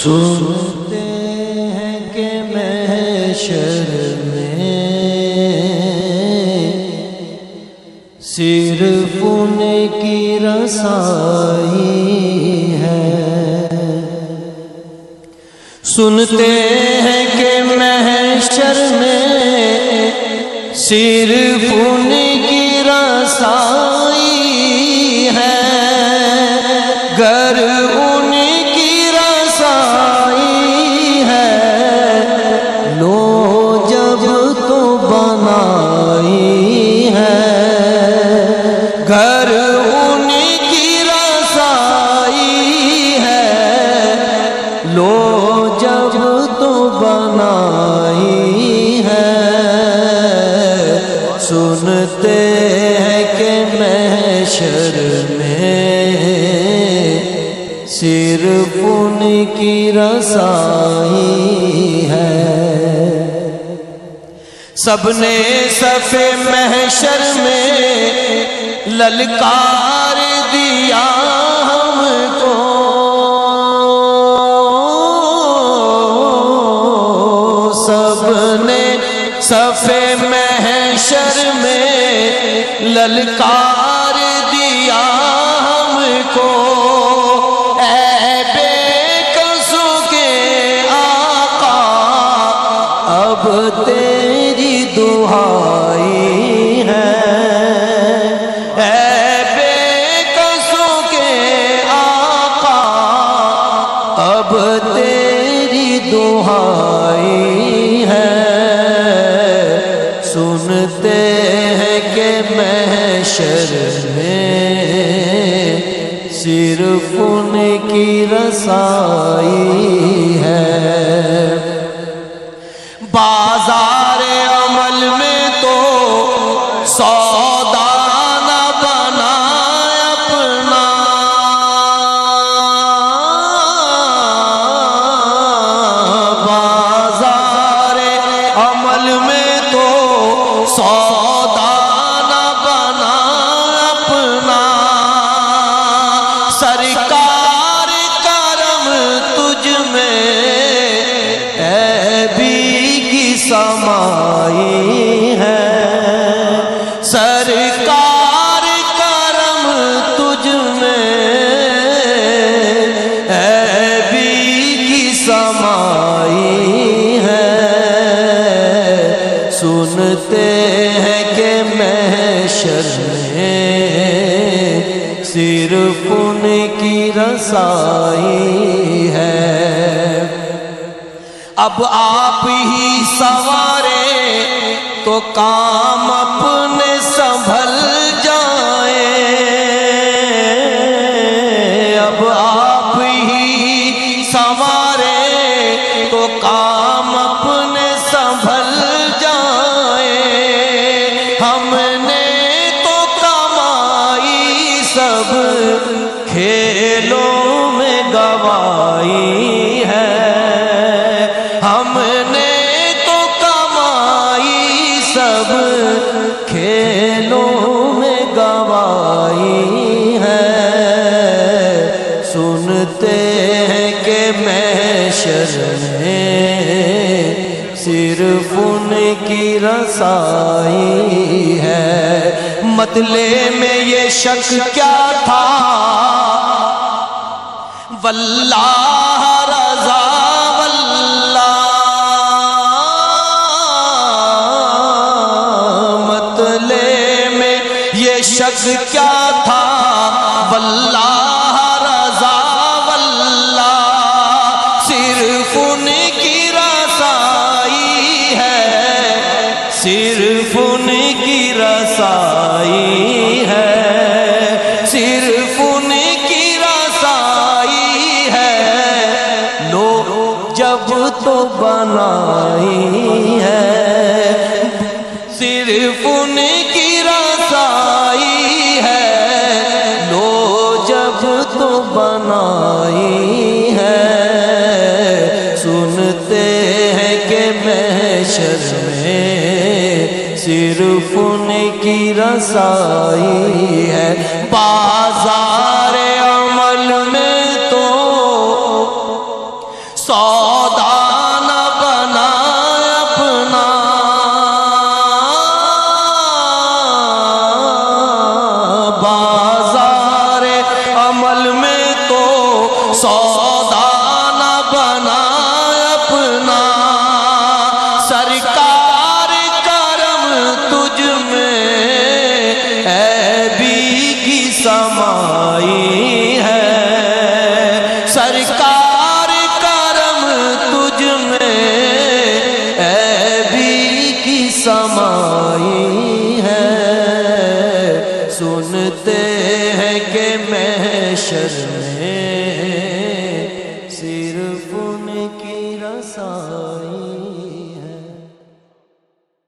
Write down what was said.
سنتے ہیں کہ محشر میں صرف ان کی رسائی ہے۔ سنتے ہیں کہ محشر میں صرف ان کی رسائی ہے، گر ان کی رسائی ہے لو جب تو بنائی ہے، گر ان کی رسائی ہے لو جب تو بنائی ہے۔ سنتے ہیں کہ محشر میں صرف ان کی رسائی ہے۔ سب نے صف محشر میں للکار دیا ہم کو، سب نے صف محشر میں للکار دیا ہم کو، اے بے کسوں کے آقا اب تیری دہائی ہے، اے بے کسوں کے آقا اب تیری دہائی ہے۔ سنتے ہیں کہ محشر میں صرف ان کی رسائی ہے۔ بازار عمل میں تو سودا نہ بنا اپنا، بازار عمل میں تو سودا نہ بنا اپنا، سرکار کرم تجھ میں عیبی کی سمائی ہے، سرکار کرم تجھ میں عیبی کی سمائی ہے۔ سنتے ہیں کہ محشر میں صرف ان کی رسائی ہے۔ اب آپ ہی سوارے تو کام اپنے سنبھل جائیں، اب آپ ہی سوارے تو کام اپنے سنبھل جائیں، ہم نے تو کمائی سب کھیلوں میں گوائی ہے، ہم نے تو کمائی سب کھیلوں میں گوائی ہے۔ سنتے ہیں کہ محشر میں صرف ان کی رسائی ہے۔ مطلع میں یہ شک کیا تھا واللہ رضا شک کیا تھا واللہ رضا واللہ، صرف ان کی رسائی ہے، صرف ان کی رسائی ہے، صرف ان کی رسائی ہے لو جب تو بنائی ہے، صرف ان کی رسائی ہے لو جب تو بنائی ہے۔ سنتے ہیں کہ محشر میں صرف ان کی رسائی ہے۔ بازار عمل میں تو سودا نہ بنا اپنا، بازار عمل میں تو سودا نہ بنا اپنا، سرکار کرم تجھ میں عیبی کی سمائی ہے، سرکار کرم تجھ میں عیبی کی سمائی ہے، سنتے ہیں کہ محشر